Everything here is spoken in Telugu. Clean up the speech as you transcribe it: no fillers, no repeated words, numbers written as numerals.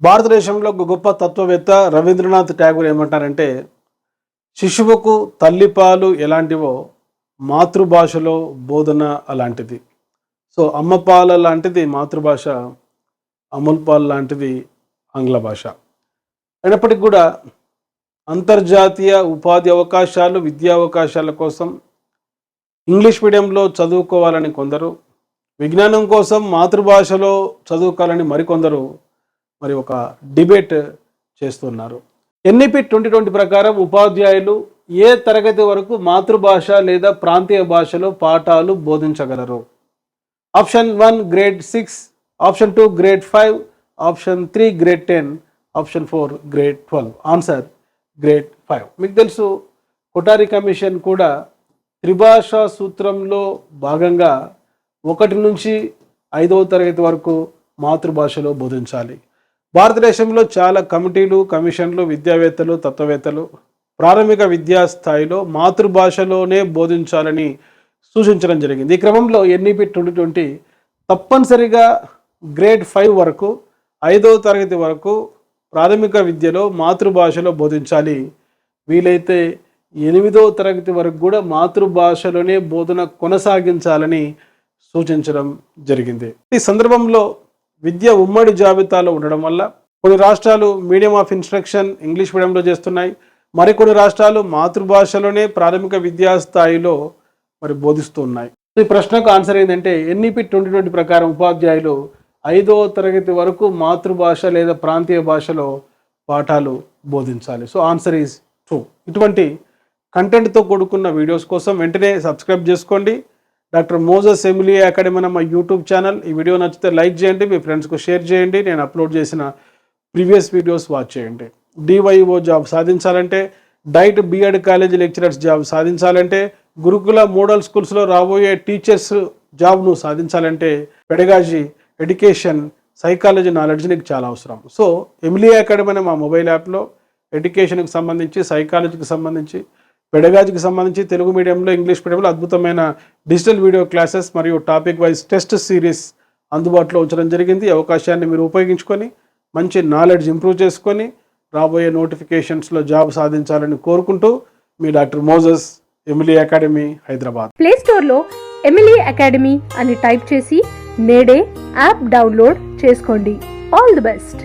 భారతదేశంలో ఒక గొప్ప తత్వవేత్త రవీంద్రనాథ్ ఠాగూర్ ఏమంటారంటే, శిశువుకు తల్లిపాలు ఎలాంటివో మాతృభాషలో బోధన అలాంటిది. సో అమ్మ పాల లాంటిది మాతృభాష, అమూల్ పాల్ లాంటిది ఆంగ్ల భాష. అయినప్పటికీ కూడా అంతర్జాతీయ ఉపాధి అవకాశాలు, విద్యా అవకాశాల కోసం ఇంగ్లీష్ మీడియంలో చదువుకోవాలని కొందరు, విజ్ఞానం కోసం మాతృభాషలో చదువుకోవాలని మరికొందరు మరి ఒక డిబేట్ చేస్తున్నారు. ఎన్ఈపి 2020 ప్రకారం ఉపాధ్యాయులు ఏ తరగతి వరకు మాతృభాష లేదా ప్రాంతీయ భాషలో పాఠాలు బోధించగలరు? Option 1 grade 6, option 2 grade 5, option 3 grade 10, option 4 grade 12. Answer grade 5. మీకు తెలుసు, కొఠారి కమిషన్ కూడా త్రిభాషా సూత్రంలో భాగంగా 1 నుంచి 5వ తరగతి వరకు మాతృభాషలో బోధించాలి. భారతదేశంలో చాలా కమిటీలు, కమిషన్లు, విద్యావేత్తలు, తత్వవేత్తలు ప్రాథమిక విద్యా స్థాయిలో మాతృభాషలోనే బోధించాలని సూచించడం జరిగింది. ఈ క్రమంలో ఎన్ఈపి 2020 తప్పనిసరిగా గ్రేడ్ 5 వరకు, 5వ తరగతి వరకు ప్రాథమిక విద్యలో మాతృభాషలో బోధించాలి. వీలైతే 8వ తరగతి వరకు కూడా మాతృభాషలోనే బోధన కొనసాగించాలని సూచించడం జరిగింది. ఈ సందర్భంలో విద్య ఉమ్మడి జాబితాలో ఉండడం వల్ల కొన్ని రాష్ట్రాలు మీడియం ఆఫ్ ఇన్స్ట్రక్షన్ ఇంగ్లీష్ మీడియంలో చేస్తున్నాయి. మరికొన్ని రాష్ట్రాలు మాతృభాషలోనే ప్రాథమిక విద్యా స్థాయిలో మరి బోధిస్తున్నాయి. ఈ ప్రశ్నకు ఆన్సర్ ఏంటంటే, ఎన్ఈపి 2020 ప్రకారం ఉపాధ్యాయులు 5వ తరగతి వరకు మాతృభాష లేదా ప్రాంతీయ భాషలో పాఠాలు బోధించాలి. So answer is true. ఇటువంటి కంటెంట్తో కూడుకున్న వీడియోస్ కోసం వెంటనే సబ్స్క్రైబ్ చేసుకోండి. డాక్టర్ మోజస్ ఎమిలీ అకాడమీ అన్న మా యూట్యూబ్ ఛానల్. ఈ వీడియో నచ్చితే లైక్ చేయండి, మీ ఫ్రెండ్స్కు షేర్ చేయండి. నేను అప్లోడ్ చేసిన ప్రీవియస్ వీడియోస్ వాచ్ చేయండి. డివైఓ జాబ్ సాధించాలంటే, DIET BEd college lecturers job సాధించాలంటే, గురుకుల మోడల్ స్కూల్స్లో రాబోయే టీచర్స్ జాబ్ను సాధించాలంటే పెడగాజీ, ఎడ్యుకేషన్, సైకాలజీ నాలెడ్జ్ నీకు చాలా అవసరం. సో ఎమిలీ అకాడమీ అనే మా మొబైల్ యాప్లో ఎడ్యుకేషన్కి సంబంధించి, సైకాలజీకి సంబంధించి, పెడగాజీకి సంబంధించి తెలుగు మీడియంలో, ఇంగ్లీష్ మీడియంలో అద్భుతమైన డిజిటల్ వీడియో క్లాసెస్ మరియు టాపిక్ వైజ్ టెస్ట్ సిరీస్ అందుబాటులో ఉంచడం జరిగింది. ఈ అవకాశాన్ని మీరు ఉపయోగించుకొని మంచి నాలెడ్జ్ ఇంప్రూవ్ చేసుకొని రాబోయే నోటిఫికేషన్స్లో జాబ్ సాధించాలని కోరుకుంటూ మీ doctor Moses Emily academy, Hyderabad. Play స్టోర్లో ఎమిలీ అకాడమీ అని టైప్ చేసి నేడే యాప్ డౌన్లోడ్ చేసుకోండి. All the best.